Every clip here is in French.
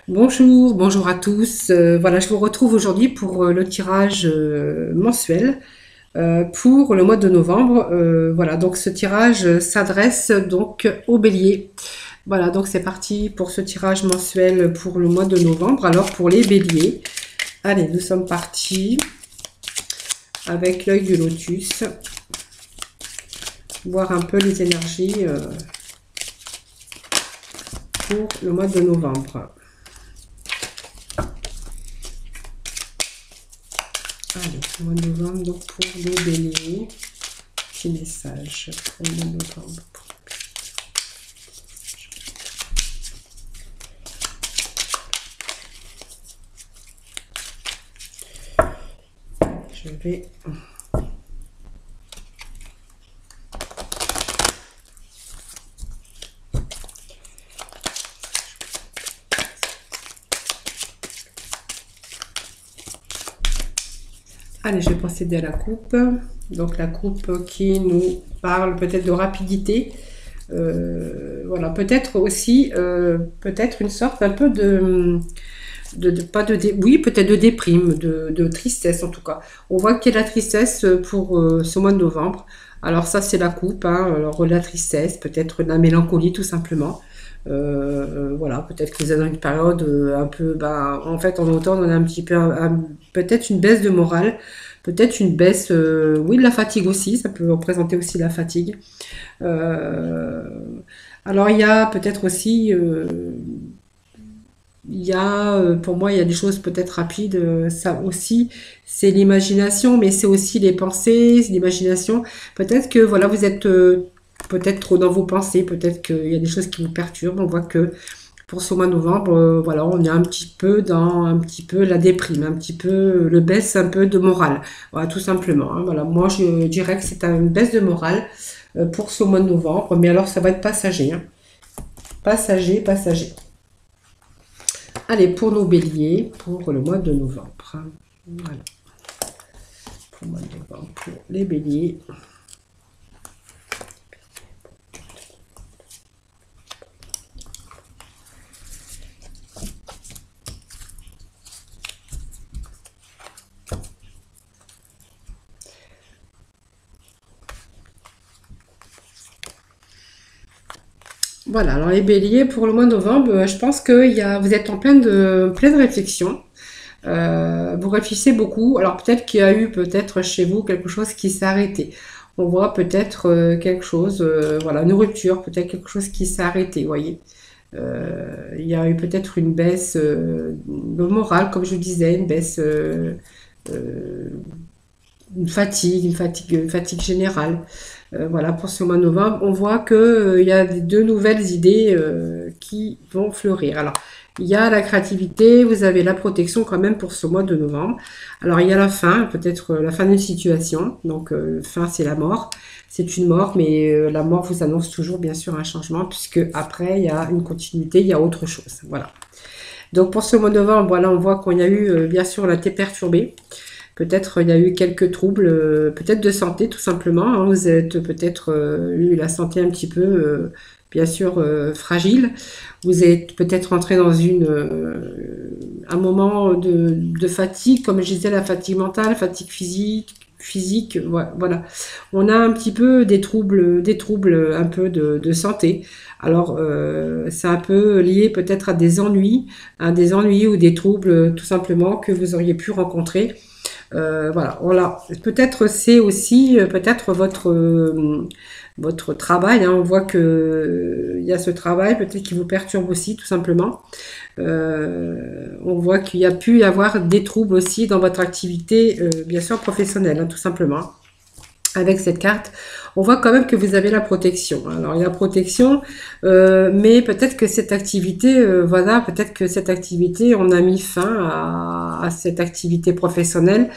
Bonjour, bonjour à tous. Voilà, je vous retrouve aujourd'hui pour le tirage mensuel pour le mois de novembre. Voilà, donc ce tirage s'adresse donc aux béliers. Voilà, donc c'est parti pour ce tirage mensuel pour le mois de novembre. Alors pour les béliers, allez, nous sommes partis avec l'œil du lotus, voir un peu les énergies pour le mois de novembre. Allez, mois de novembre, donc pour les béliers, petit message pour le mois de novembre. Je vais... Allez, je vais procéder à la coupe. Donc la coupe qui nous parle peut-être de rapidité. Voilà, peut-être aussi, peut-être une sorte un peu pas de oui, peut-être de déprime, de tristesse en tout cas. On voit qu'il y a la tristesse pour ce mois de novembre. Alors ça, c'est la coupe, hein. Alors la tristesse, peut-être de la mélancolie tout simplement. Voilà, peut-être que vous êtes dans une période un peu, en fait, en automne, on a un petit peu, peut-être une baisse de morale, peut-être une baisse, oui, de la fatigue aussi, ça peut représenter aussi la fatigue. Euh, alors, il y a peut-être aussi, pour moi, il y a des choses peut-être rapides, ça aussi, c'est l'imagination, mais c'est aussi les pensées, c'est l'imagination. Peut-être que, voilà, vous êtes peut-être trop dans vos pensées, peut-être qu'il y a des choses qui vous perturbent. On voit que pour ce mois de novembre, voilà, on est un petit peu dans un petit peu la déprime, un petit peu le baisse un peu de morale. Voilà, tout simplement, hein. Voilà, moi je dirais que c'est une baisse de morale pour ce mois de novembre, mais alors ça va être passager, hein. Passager, passager. Allez, pour nos béliers, pour le mois de novembre. Voilà. Pour le mois de novembre, pour les béliers. Voilà, alors les béliers, pour le mois de novembre, je pense que vous êtes en pleine réflexion. Vous réfléchissez beaucoup. Alors peut-être qu'il y a eu peut-être chez vous quelque chose qui s'est arrêté. On voit peut-être quelque chose, voilà, une rupture, peut-être quelque chose qui s'est arrêté, vous voyez. Il y a eu peut-être une baisse de morale, comme je vous disais, une baisse, euh, une fatigue générale. Voilà, pour ce mois de novembre, on voit qu'il y a deux nouvelles idées qui vont fleurir. Alors, il y a la créativité, vous avez la protection quand même pour ce mois de novembre. Alors, il y a la fin, peut-être la fin d'une situation. Donc, fin, c'est la mort. C'est une mort, mais la mort vous annonce toujours, bien sûr, un changement, puisque après, il y a une continuité, il y a autre chose. Voilà. Donc, pour ce mois de novembre, voilà, on voit qu'il y a eu, bien sûr, la tête perturbée. Peut-être il y a eu quelques troubles, peut-être de santé tout simplement, hein. Vous êtes peut-être eu la santé un petit peu, bien sûr, fragile. Vous êtes peut-être entré dans un moment de fatigue, comme je disais, la fatigue mentale, fatigue physique, voilà. On a un petit peu des troubles un peu de santé. Alors, c'est un peu lié peut-être à des ennuis ou des troubles tout simplement que vous auriez pu rencontrer. Voilà. Peut-être c'est aussi peut-être votre travail, hein. On voit que il y a ce travail peut-être qui vous perturbe aussi tout simplement. On voit qu'il y a pu y avoir des troubles aussi dans votre activité, bien sûr professionnelle, hein, tout simplement. Avec cette carte, on voit quand même que vous avez la protection. Alors, il y a la protection, mais peut-être que cette activité, voilà, peut-être que cette activité, on a mis fin à cette activité professionnelle,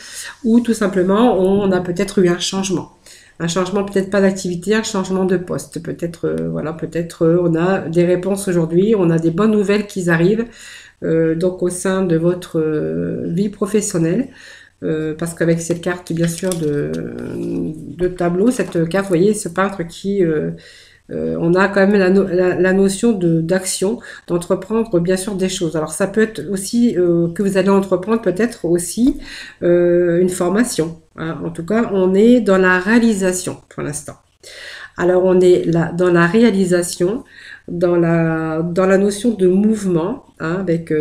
ou tout simplement, on a peut-être eu un changement. Un changement, peut-être pas d'activité, un changement de poste. Peut-être, voilà, peut-être on a des réponses aujourd'hui, on a des bonnes nouvelles qui arrivent, donc au sein de votre vie professionnelle. Parce qu'avec cette carte, bien sûr, de tableau, cette carte, vous voyez, ce peintre On a quand même la notion d'action, d'entreprendre bien sûr des choses. Alors ça peut être aussi que vous allez entreprendre peut-être aussi une formation. Hein. En tout cas, on est dans la réalisation pour l'instant. Alors on est là dans la réalisation, dans la notion de mouvement, hein, avec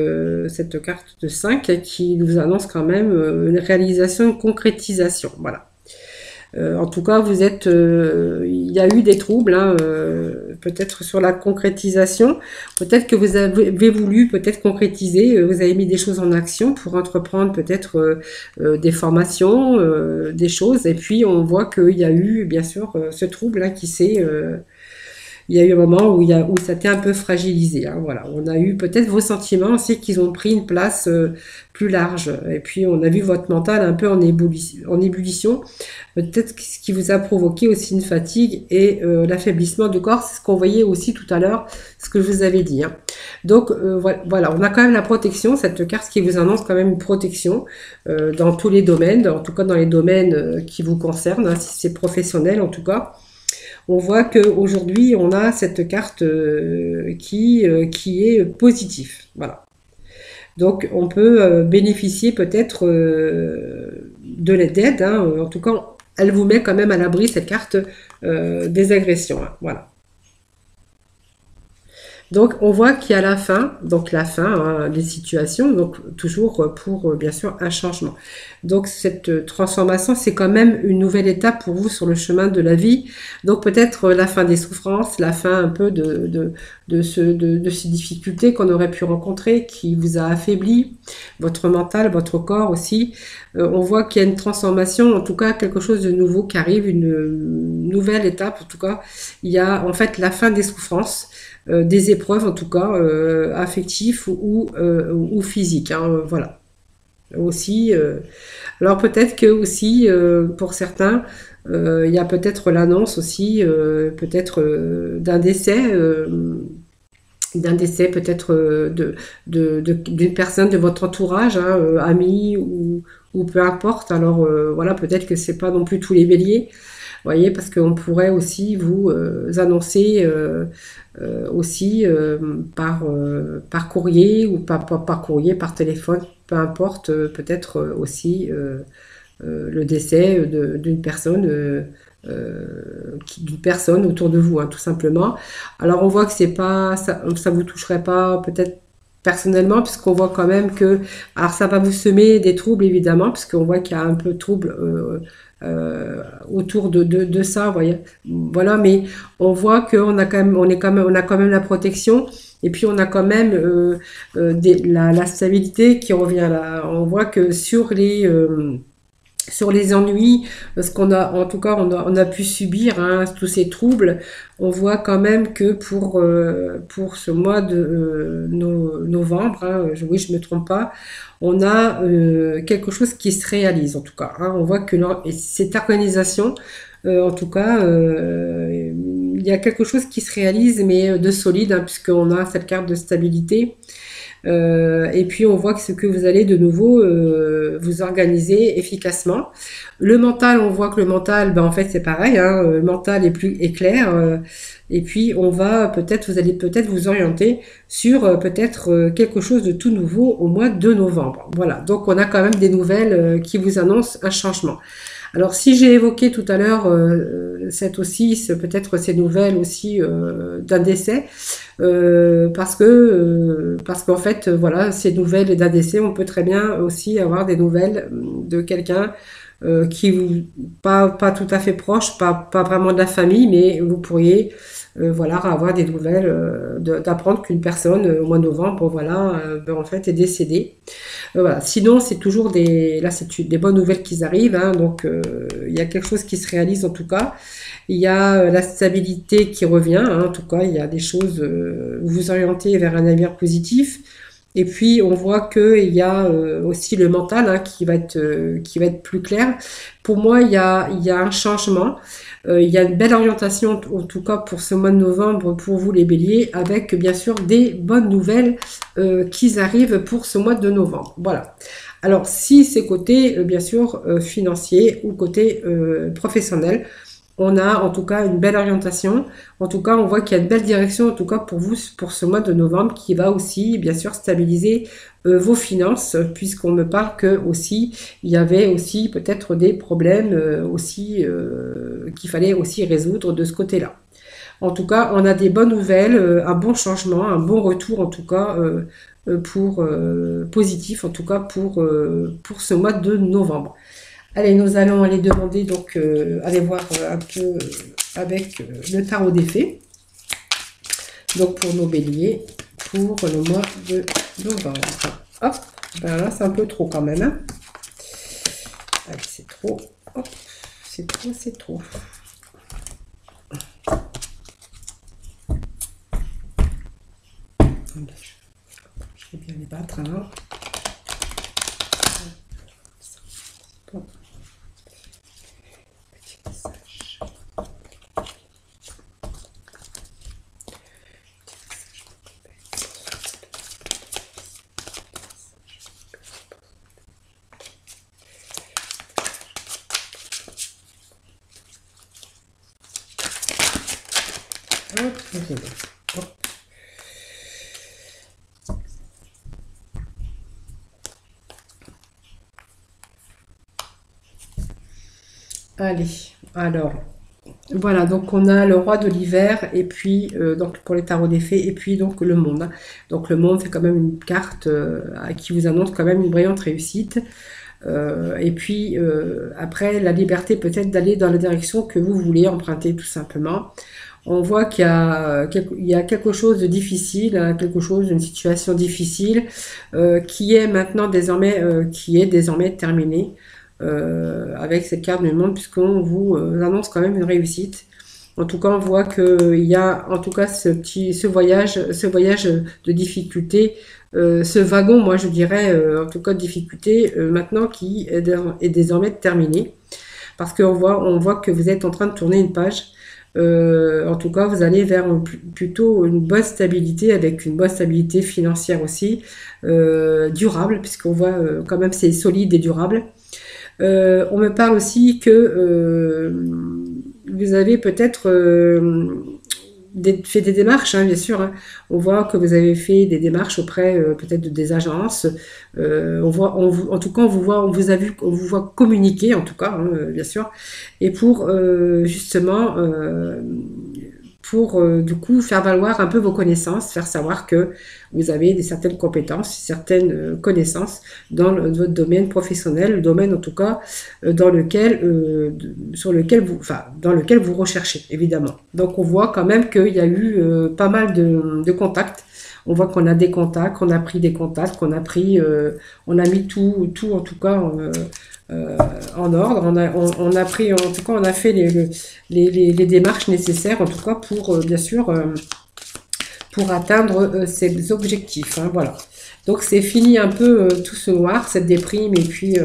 cette carte de 5 qui nous annonce quand même une réalisation, une concrétisation. Voilà. En tout cas, il y a eu des troubles, hein, peut-être sur la concrétisation. Peut-être que vous avez voulu peut-être concrétiser, vous avez mis des choses en action pour entreprendre peut-être des formations, des choses. Et puis, on voit qu'il y a eu, bien sûr, ce trouble hein, il y a eu un moment où ça était un peu fragilisé. Hein, voilà. On a eu peut-être vos sentiments aussi qu'ils ont pris une place plus large. Et puis, on a vu votre mental un peu en ébullition. Peut-être ce qui vous a provoqué aussi une fatigue et l'affaiblissement du corps. C'est ce qu'on voyait aussi tout à l'heure, ce que je vous avais dit. Hein. Donc, voilà, on a quand même la protection. Cette carte qui vous annonce quand même une protection dans tous les domaines, en tout cas dans les domaines qui vous concernent, hein, si c'est professionnel en tout cas. On voit qu'aujourd'hui, on a cette carte qui est positive. Voilà. Donc, on peut bénéficier peut-être de l'aide. Hein. En tout cas, elle vous met quand même à l'abri, cette carte des agressions. Hein. Voilà. Donc, on voit qu'il y a la fin, donc la fin hein, des situations, donc toujours pour, bien sûr, un changement. Donc, cette transformation, c'est quand même une nouvelle étape pour vous sur le chemin de la vie. Donc, peut-être la fin des souffrances, la fin un peu de ces difficultés qu'on aurait pu rencontrer, qui vous a affaibli, votre mental, votre corps aussi. On voit qu'il y a une transformation, en tout cas, quelque chose de nouveau qui arrive, une nouvelle étape, en tout cas. Il y a, en fait, la fin des souffrances. Des épreuves en tout cas affectives ou physiques hein, voilà aussi alors peut-être que aussi pour certains il y a peut-être l'annonce aussi peut-être d'un décès peut-être d'une personne de votre entourage hein, ami ou peu importe alors voilà peut-être que c'est pas non plus tous les béliers voyez, parce qu'on pourrait aussi vous annoncer aussi par courrier ou par courrier, par téléphone, peu importe, peut-être aussi le décès d'une personne autour de vous, hein, tout simplement. Alors on voit que c'est pas, ça vous toucherait pas peut-être personnellement, puisqu'on voit quand même que, alors ça va vous semer des troubles évidemment, puisqu'on voit qu'il y a un peu de troubles autour de ça, voyez. Voilà, mais on voit qu'on a quand même, on a quand même la protection, et puis on a quand même la stabilité qui revient là. On voit que sur les ennuis, ce qu'on a, en tout cas, on a pu subir, hein, tous ces troubles, on voit quand même que pour ce mois de novembre, hein, oui, je me trompe pas, on a quelque chose qui se réalise, en tout cas. Hein, on voit que cette organisation, en tout cas, il y a quelque chose qui se réalise, mais de solide, hein, puisqu'on a cette carte de stabilité. Et puis on voit que ce que vous allez de nouveau vous organiser efficacement. Le mental, on voit que le mental, ben en fait c'est pareil, hein, le mental est clair. Et puis vous allez peut-être vous orienter sur peut-être quelque chose de tout nouveau au mois de novembre. Voilà, donc on a quand même des nouvelles qui vous annoncent un changement. Alors si j'ai évoqué tout à l'heure peut-être ces nouvelles aussi d'un décès, parce qu'en fait voilà ces nouvelles d'un décès, on peut très bien aussi avoir des nouvelles de quelqu'un qui vous pas tout à fait proche, pas vraiment de la famille, mais vous pourriez voilà avoir des nouvelles d'apprendre qu'une personne au mois de novembre voilà en fait est décédée. Voilà. Sinon, c'est toujours des bonnes nouvelles qui arrivent. Hein, donc, il y a quelque chose qui se réalise en tout cas. Il y a la stabilité qui revient. Hein, en tout cas, il y a des choses. Vous vous orientez vers un avenir positif. Et puis, on voit qu'il y a aussi le mental hein, qui va être plus clair. Pour moi, il y a un changement. Il y a une belle orientation, en tout cas pour ce mois de novembre, pour vous les béliers, avec bien sûr des bonnes nouvelles qui arrivent pour ce mois de novembre. Voilà. Alors, si c'est côté, bien sûr, financier ou côté professionnel, on a en tout cas une belle orientation. En tout cas, on voit qu'il y a une belle direction, en tout cas pour vous, pour ce mois de novembre, qui va aussi, bien sûr, stabiliser vos finances, puisqu'on me parle que aussi, il y avait aussi peut-être des problèmes aussi qu'il fallait aussi résoudre de ce côté-là. En tout cas, on a des bonnes nouvelles, un bon changement, un bon retour, en tout cas, pour positif, en tout cas pour ce mois de novembre. Allez, nous allons aller demander, donc, aller voir un peu avec le tarot des fées. Donc, pour nos béliers, pour le mois de novembre. Hop, ben là, c'est un peu trop quand même. Hein. Allez, c'est trop. Hop, c'est trop, c'est trop. Je vais bien les battre, alors. Bon. Allez, alors, voilà, donc on a le roi de l'hiver, et puis, donc pour les tarots des fées, et puis donc le monde. Hein. Donc le monde, c'est quand même une carte qui vous annonce quand même une brillante réussite. Et puis, après, la liberté peut-être d'aller dans la direction que vous voulez emprunter, tout simplement. On voit il y a quelque chose de difficile, hein, quelque chose, une situation difficile, qui est maintenant désormais, qui est désormais terminée. Avec cette carte du monde, puisqu'on vous annonce quand même une réussite. En tout cas, on voit qu'il y a en tout cas ce voyage de difficulté, ce wagon, moi je dirais, en tout cas de difficulté, maintenant qui est désormais terminé. Parce on voit que vous êtes en train de tourner une page. En tout cas, vous allez vers plutôt une bonne stabilité, avec une bonne stabilité financière aussi, durable, puisqu'on voit quand même c'est solide et durable. On me parle aussi que vous avez peut-être fait des démarches, hein, bien sûr. Hein. On voit que vous avez fait des démarches auprès peut-être des agences. En tout cas, on vous voit communiquer, en tout cas, hein, bien sûr. Et pour justement, du coup faire valoir un peu vos connaissances, faire savoir que vous avez certaines compétences, certaines connaissances dans votre domaine professionnel, le domaine en tout cas dans lequel dans lequel vous recherchez évidemment. Donc on voit quand même qu'il y a eu pas mal de contacts. On voit qu'on a des contacts, qu'on a pris des contacts, on a mis tout en tout cas en ordre. On a pris, en tout cas, on a fait les démarches nécessaires, en tout cas, pour, bien sûr, pour atteindre ces objectifs. Hein, voilà. Donc, c'est fini un peu tout ce noir, cette déprime, et puis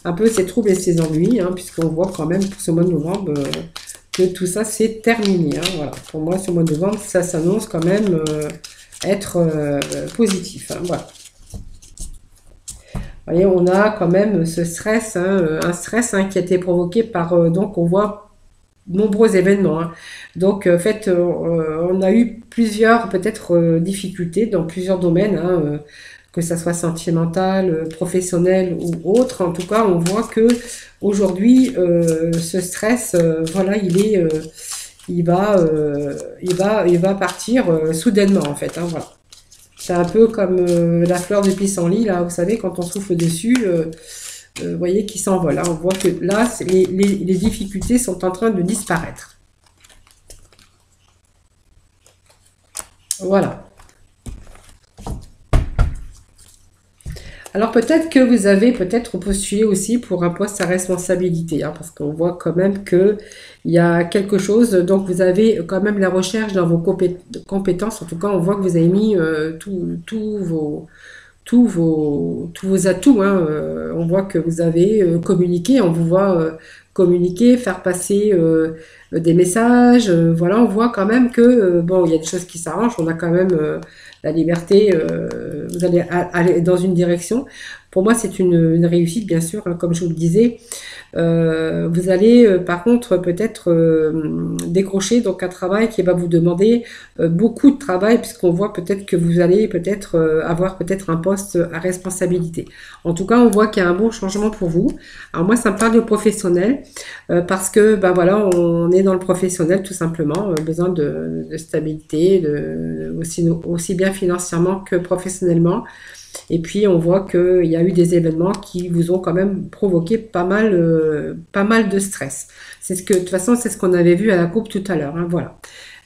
un peu ces troubles et ces ennuis, hein, puisqu'on voit quand même pour ce mois de novembre que tout ça, c'est terminé. Hein, voilà. Pour moi, ce mois de novembre, ça s'annonce quand même être positif. Hein, voilà. Vous voyez, on a quand même ce stress, hein, un stress hein, qui a été provoqué par, donc on voit nombreux événements. Hein. Donc en fait, on a eu plusieurs peut-être difficultés dans plusieurs domaines, hein, que ça soit sentimental, professionnel ou autre. En tout cas, on voit que aujourd'hui, ce stress, voilà, il va partir soudainement en fait. Hein, voilà. C'est un peu comme la fleur de pissenlit, là, vous savez, quand on souffle dessus, vous voyez, qui s'envole. Hein. On voit que là, les difficultés sont en train de disparaître. Voilà. Alors peut-être que vous avez peut-être postulé aussi pour un poste à responsabilité, hein, parce qu'on voit quand même que il y a quelque chose, donc vous avez quand même la recherche dans vos compétences, en tout cas on voit que vous avez mis tous vos atouts, hein, on voit que vous avez communiqué, on vous voit communiquer, faire passer des messages, voilà, on voit quand même que, bon, il y a des choses qui s'arrangent, on a quand même la liberté, vous allez aller dans une direction. Pour moi, c'est une réussite, bien sûr, hein, comme je vous le disais. Vous allez, par contre, peut-être décrocher donc un travail qui va vous demander beaucoup de travail, puisqu'on voit peut-être que vous allez peut-être avoir peut-être un poste à responsabilité. En tout cas, on voit qu'il y a un bon changement pour vous. Alors moi, ça me parle de professionnel, parce que, ben voilà, on est dans le professionnel tout simplement, besoin de stabilité, aussi bien financièrement que professionnellement. Et puis on voit qu'il y a eu des événements qui vous ont quand même provoqué pas mal de stress. C'est ce que, de toute façon, c'est ce qu'on avait vu à la coupe tout à l'heure, hein, voilà.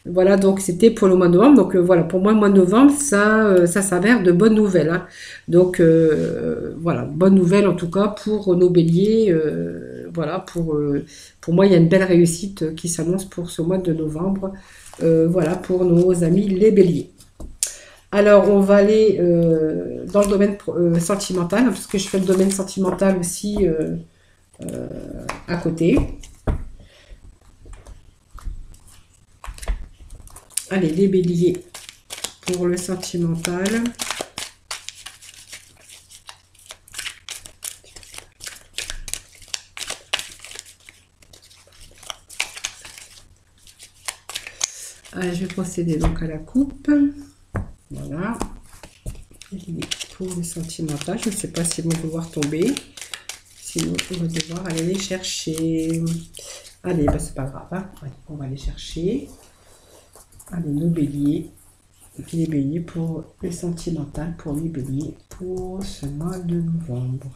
Voilà, donc c'était pour le mois de novembre. Donc voilà, pour moi, le mois de novembre, ça s'avère de bonnes nouvelles, hein. Donc voilà, bonne nouvelle en tout cas pour nos béliers. Voilà, pour moi, il y a une belle réussite qui s'annonce pour ce mois de novembre. Voilà, pour nos amis les béliers. Alors, on va aller dans le domaine sentimental, hein, parce que je fais le domaine sentimental aussi à côté. Allez, les béliers pour le sentimental. Allez, je vais procéder donc à la coupe. Voilà. Pour le sentimental, je ne sais pas s'ils vont devoir tomber. Sinon, on va devoir aller les chercher. Allez, bah, c'est pas grave, hein. Allez, on va les chercher. Allez, nos béliers. Les béliers pour le sentimental, pour les béliers pour ce mois de novembre.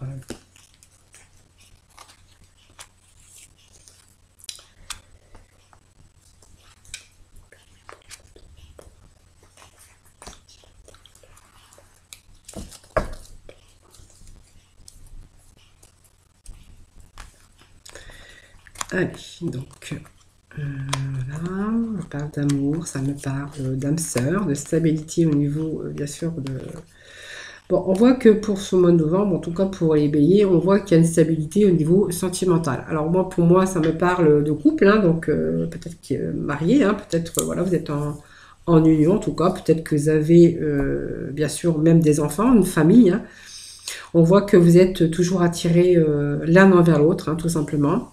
Allez, donc, voilà, on parle d'amour, ça me parle d'âme sœur, de stabilité au niveau, bien sûr, de... Bon, on voit que pour ce mois de novembre, en tout cas pour les béliers, on voit qu'il y a une stabilité au niveau sentimental. Alors moi, pour moi, ça me parle de couple, hein, donc peut-être marié, hein, peut-être, voilà, vous êtes en union, en tout cas, peut-être que vous avez, bien sûr, même des enfants, une famille, hein. On voit que vous êtes toujours attirés l'un envers l'autre, hein, tout simplement.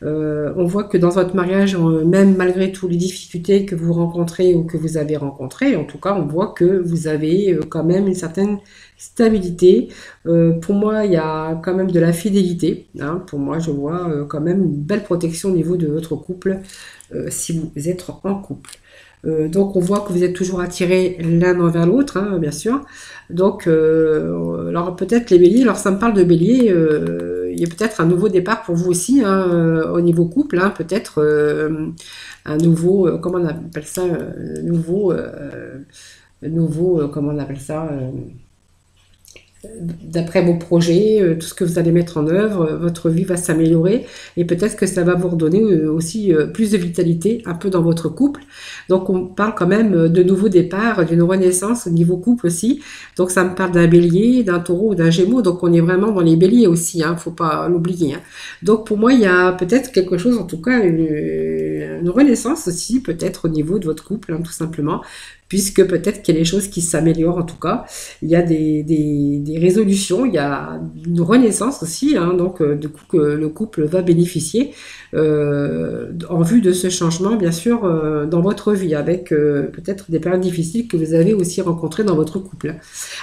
On voit que dans votre mariage, même malgré toutes les difficultés que vous rencontrez ou que vous avez rencontrées, en tout cas, on voit que vous avez quand même une certaine stabilité. Pour moi, il y a quand même de la fidélité, hein. Pour moi, je vois quand même une belle protection au niveau de votre couple, si vous êtes en couple. Donc on voit que vous êtes toujours attirés l'un envers l'autre, hein, bien sûr. Donc, alors peut-être les béliers, alors ça me parle de bélier, il y a peut-être un nouveau départ pour vous aussi, hein, au niveau couple, hein, peut-être un nouveau, comment on appelle ça, comment on appelle ça, d'après vos projets, tout ce que vous allez mettre en œuvre, votre vie va s'améliorer et peut-être que ça va vous redonner aussi plus de vitalité un peu dans votre couple. Donc on parle quand même de nouveaux départs, d'une renaissance au niveau couple aussi. Donc ça me parle d'un bélier, d'un taureau ou d'un gémeaux. Donc on est vraiment dans les béliers aussi, hein, faut pas l'oublier, hein. Donc pour moi il y a peut-être quelque chose, en tout cas une renaissance aussi peut-être au niveau de votre couple, hein, tout simplement. Puisque peut-être qu'il y a des choses qui s'améliorent en tout cas. Il y a des résolutions, il y a une renaissance aussi, hein, donc du coup que le couple va bénéficier en vue de ce changement, bien sûr, dans votre vie, avec peut-être des périodes difficiles que vous avez aussi rencontrées dans votre couple.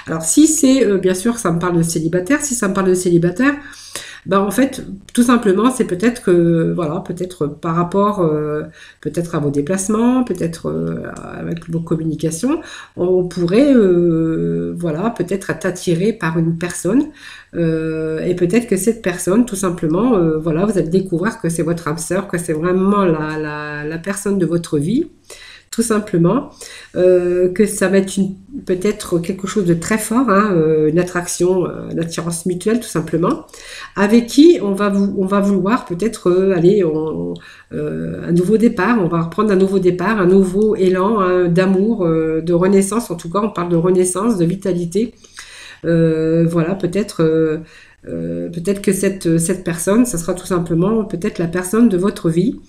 Alors si c'est, bien sûr, ça me parle de célibataire, si ça me parle de célibataire, ben en fait, tout simplement, c'est peut-être que, voilà, peut-être par rapport, peut-être à vos déplacements, peut-être avec vos communications, on pourrait, voilà, peut-être être attiré par une personne, et peut-être que cette personne, tout simplement, voilà, vous allez découvrir que c'est votre âme sœur, que c'est vraiment la personne de votre vie. Tout simplement, que ça va être peut-être quelque chose de très fort, hein, une attraction, une attirance mutuelle tout simplement, avec qui on va vouloir peut-être aller un nouveau départ, on va reprendre un nouveau départ, un nouveau élan, hein, d'amour, de renaissance, en tout cas on parle de renaissance, de vitalité. Voilà, peut-être que cette personne, ça sera tout simplement peut-être la personne de votre vie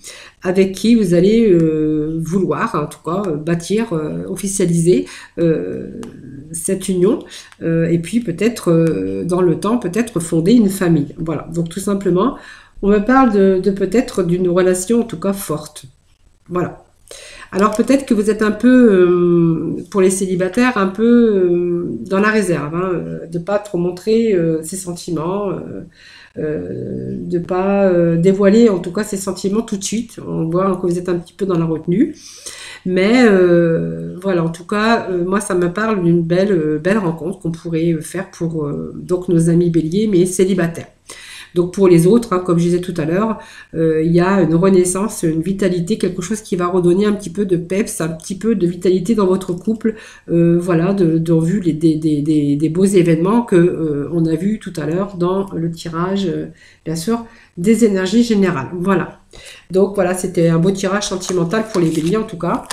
avec qui vous allez vouloir, en tout cas, bâtir, officialiser cette union, et puis peut-être dans le temps, peut-être fonder une famille. Voilà, donc tout simplement, on me parle de peut-être d'une relation en tout cas forte. Voilà. Alors peut-être que vous êtes un peu, pour les célibataires, un peu dans la réserve, hein, de pas trop montrer ses sentiments, de pas dévoiler en tout cas ses sentiments tout de suite. On voit que vous êtes un petit peu dans la retenue. Mais voilà, en tout cas, moi ça me parle d'une belle rencontre qu'on pourrait faire pour donc nos amis béliers, mais célibataires. Donc pour les autres, hein, comme je disais tout à l'heure, il y a une renaissance, une vitalité, quelque chose qui va redonner un petit peu de peps, un petit peu de vitalité dans votre couple, voilà, vu des beaux événements que on a vus tout à l'heure dans le tirage, bien sûr, des énergies générales. Voilà. Donc voilà, c'était un beau tirage sentimental pour les béliers en tout cas.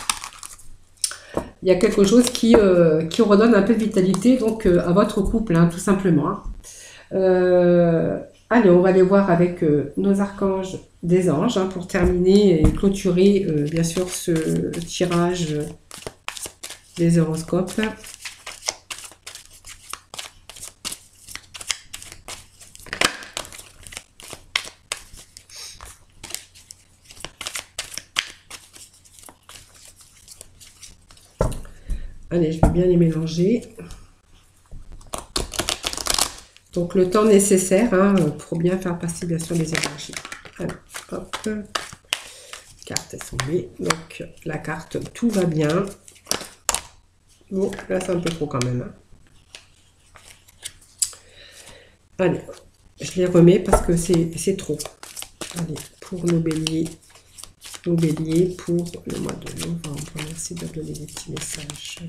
Il y a quelque chose qui redonne un peu de vitalité donc à votre couple, hein, tout simplement. Hein. Allez, on va aller voir avec nos archanges des anges, hein, pour terminer et clôturer bien sûr ce tirage des horoscopes. Allez, je vais bien les mélanger. Donc le temps nécessaire, hein, pour bien faire passer bien sûr les énergies. Alors, hop, cartes elles sont mises. Donc la carte tout va bien. Bon, là c'est un peu trop quand même. Hein. Allez, je les remets parce que c'est trop. Allez, pour nos béliers pour le mois de novembre. Merci de donner des petits messages.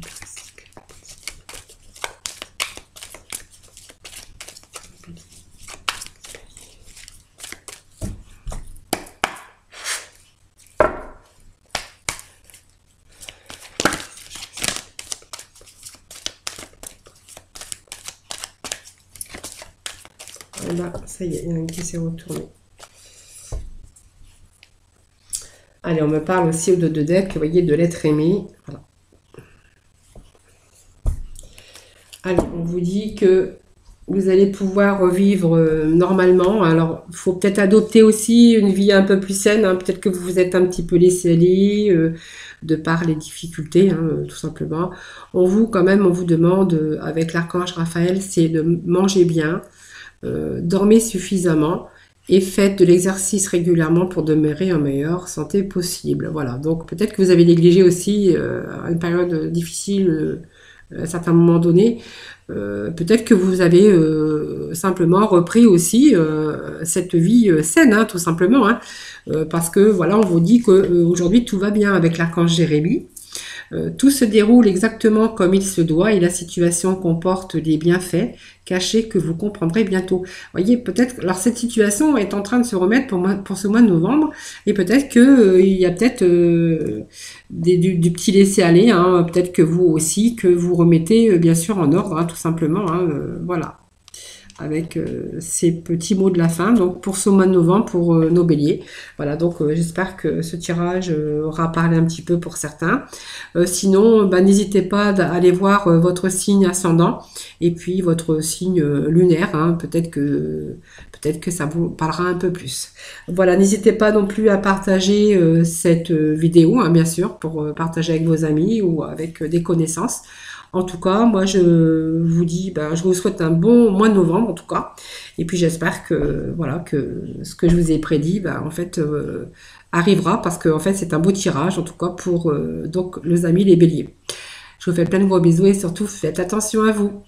Là, ça y est, il y en a un qui s'est retourné. Allez, on me parle aussi au dos de deck, vous voyez, de l'être aimé. Voilà. Allez, on vous dit que vous allez pouvoir revivre normalement. Alors, il faut peut-être adopter aussi une vie un peu plus saine. Hein. Peut-être que vous vous êtes un petit peu laissé aller de par les difficultés, hein, tout simplement. On vous demande, avec l'archange Raphaël, c'est de manger bien, dormez suffisamment et faites de l'exercice régulièrement pour demeurer en meilleure santé possible. Voilà, donc peut-être que vous avez négligé aussi une période difficile à un certain moment donné. Peut-être que vous avez simplement repris aussi cette vie saine, hein, tout simplement, hein, parce que voilà, on vous dit qu'aujourd'hui tout va bien avec l'archange Jérémie. Tout se déroule exactement comme il se doit et la situation comporte des bienfaits cachés que vous comprendrez bientôt. Vous voyez, peut-être, alors cette situation est en train de se remettre pour ce mois de novembre et peut-être que il y a peut-être du petit laisser-aller, hein, peut-être que vous aussi, que vous remettez bien sûr en ordre, hein, tout simplement, hein, voilà. Avec ces petits mots de la fin, donc pour ce mois de novembre, pour nos béliers. Voilà, donc j'espère que ce tirage aura parlé un petit peu pour certains. Sinon, n'hésitez pas à aller voir votre signe ascendant et puis votre signe lunaire, hein, peut-être que ça vous parlera un peu plus. Voilà, n'hésitez pas non plus à partager cette vidéo, hein, bien sûr, pour partager avec vos amis ou avec des connaissances. En tout cas, moi, je vous dis, je vous souhaite un bon mois de novembre, en tout cas. Et puis, j'espère que, voilà, que ce que je vous ai prédit, en fait, arrivera, parce que, en fait, c'est un beau tirage, en tout cas, pour, donc, les amis, les béliers. Je vous fais plein de gros bisous et surtout, faites attention à vous.